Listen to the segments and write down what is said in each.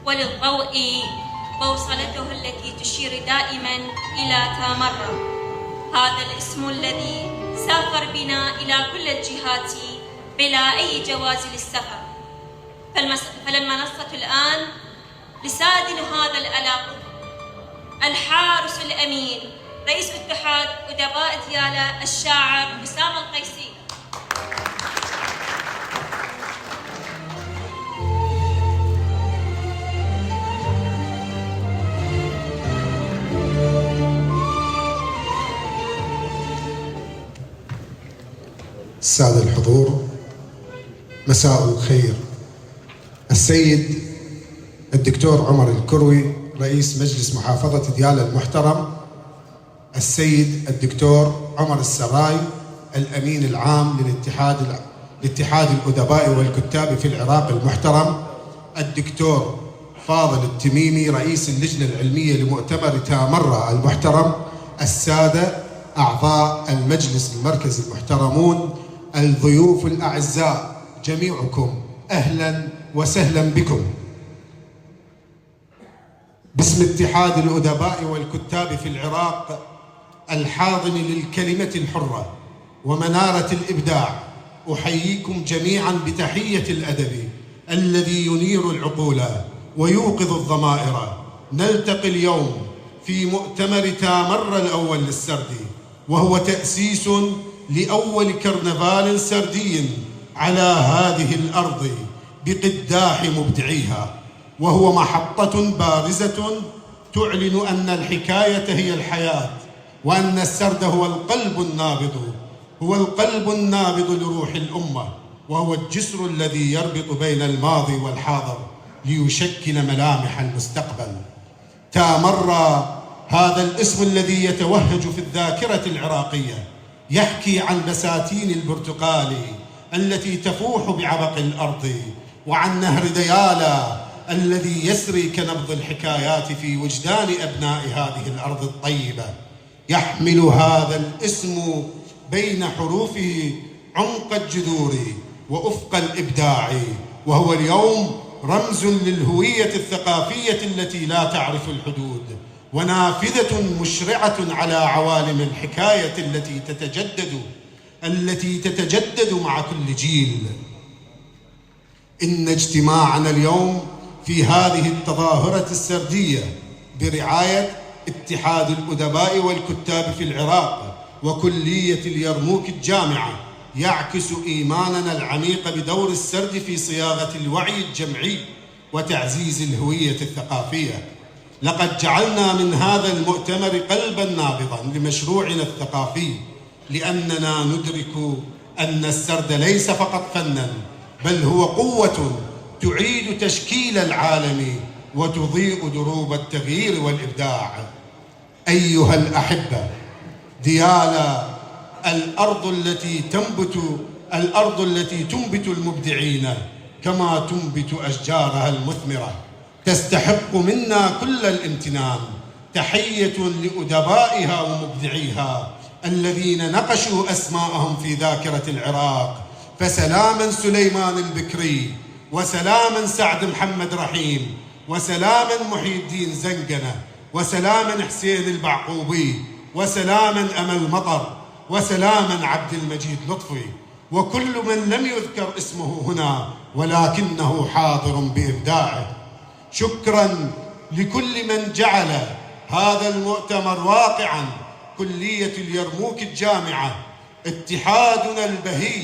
وللضوء بوصلته التي تشير دائما إلى تامرة، هذا الاسم الذي سافر بنا إلى كل الجهات بلا أي جواز للسفر. فالمنصة الآن لسادن هذا الألق الحارس الأمين رئيس اتحاد أدباء ديالى الشاعر أسامة القيسي. السادة الحضور، مساء الخير. السيد الدكتور عمر الكروي رئيس مجلس محافظة ديالى المحترم، السيد الدكتور عمر السراي الأمين العام لاتحاد الأدباء والكتاب في العراق المحترم، الدكتور فاضل التميمي رئيس اللجنة العلمية لمؤتمر تامرة المحترم، السادة أعضاء المجلس المركزي المحترمون، الضيوف الأعزاء جميعكم أهلا وسهلا بكم. باسم اتحاد الأدباء والكتاب في العراق الحاضن للكلمة الحرة ومنارة الإبداع، أحييكم جميعا بتحية الأدب الذي ينير العقول ويوقظ الضمائر. نلتقي اليوم في مؤتمر تامر الأول للسرد، وهو تأسيس لأول كرنفال سردي على هذه الأرض بقداح مبدعيها، وهو محطة بارزة تعلن أن الحكاية هي الحياة، وأن السرد هو القلب النابض لروح الأمة، وهو الجسر الذي يربط بين الماضي والحاضر ليشكل ملامح المستقبل. تامر هذا الاسم الذي يتوهج في الذاكرة العراقية يحكي عن بساتين البرتقال التي تفوح بعبق الأرض، وعن نهر ديالى الذي يسري كنبض الحكايات في وجدان أبناء هذه الأرض الطيبة. يحمل هذا الاسم بين حروفه عمق الجذور وأفق الإبداع، وهو اليوم رمز للهوية الثقافية التي لا تعرف الحدود، ونافذة مشرعة على عوالم الحكاية التي تتجدد مع كل جيل. إن اجتماعنا اليوم في هذه التظاهرة السردية برعاية اتحاد الأدباء والكتاب في العراق وكلية اليرموك الجامعة يعكس إيماننا العميق بدور السرد في صياغة الوعي الجمعي وتعزيز الهوية الثقافية. لقد جعلنا من هذا المؤتمر قلبا نابضا لمشروعنا الثقافي، لأننا ندرك أن السرد ليس فقط فنا، بل هو قوة تعيد تشكيل العالم وتضيء دروب التغيير والإبداع. أيها الأحبة، ديالى الأرض التي تنبت المبدعين كما تنبت أشجارها المثمرة، تستحق منا كل الامتنان. تحية لأدبائها ومبدعيها الذين نقشوا أسماءهم في ذاكرة العراق، فسلاما سليمان البكري، وسلاما سعد محمد رحيم، وسلاما محي الدين زنقنة، وسلاما حسين البعقوبي، وسلاما أمل مطر، وسلاما عبد المجيد لطفي، وكل من لم يذكر اسمه هنا ولكنه حاضر بإبداعه. شكرا لكل من جعل هذا المؤتمر واقعا. كلية اليرموك الجامعة، اتحادنا البهي،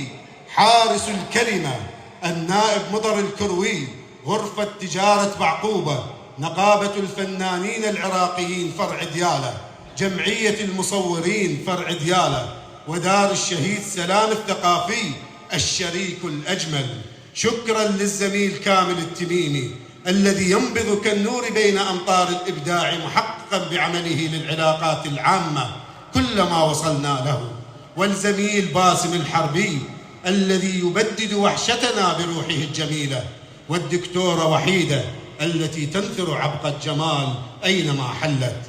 حارس الكلمة، النائب مضر الكروي، غرفة تجارة بعقوبة، نقابة الفنانين العراقيين فرع ديالى، جمعية المصورين فرع ديالى، ودار الشهيد سلام الثقافي الشريك الأجمل. شكرا للزميل كامل التميمي الذي ينبض كالنور بين أمطار الإبداع، محققا بعمله للعلاقات العامة كلما وصلنا له، والزميل باسم الحربي الذي يبدد وحشتنا بروحه الجميلة، والدكتورة وحيدة التي تنثر عبق الجمال أينما حلت،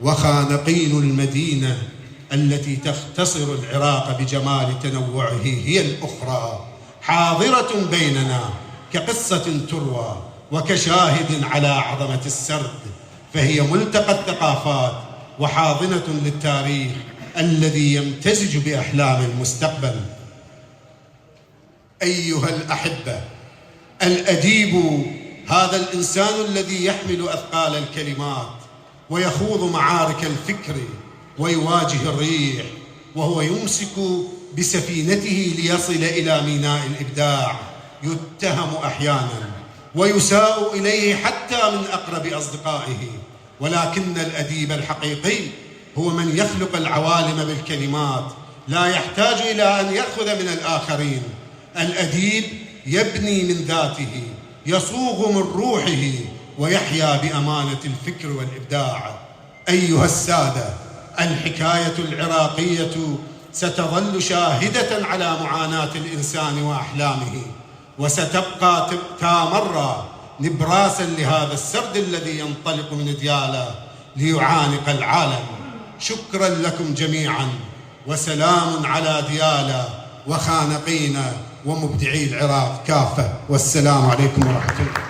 وخانقين المدينة التي تختصر العراق بجمال تنوعه هي الأخرى، حاضرة بيننا كقصة تروى وكشاهد على عظمة السرد، فهي ملتقى الثقافات وحاضنة للتاريخ الذي يمتزج بأحلام المستقبل. أيها الأحبة، الأديب هذا الإنسان الذي يحمل أثقال الكلمات ويخوض معارك الفكر ويواجه الريح، وهو يمسك بسفينته ليصل إلى ميناء الإبداع. يتهم أحيانا ويساء إليه حتى من أقرب أصدقائه، ولكن الأديب الحقيقي هو من يخلق العوالم بالكلمات، لا يحتاج إلى أن يأخذ من الآخرين. الأديب يبني من ذاته، يصوغ من روحه، ويحيا بأمانة الفكر والإبداع. أيها السادة، الحكاية العراقية ستظل شاهدة على معاناة الإنسان وأحلامه، وستبقى تامرة نبراسا لهذا السرد الذي ينطلق من دياله ليعانق العالم. شكرا لكم جميعا، وسلام على دياله وخانقين ومبدعي العراق كافة، والسلام عليكم ورحمة الله.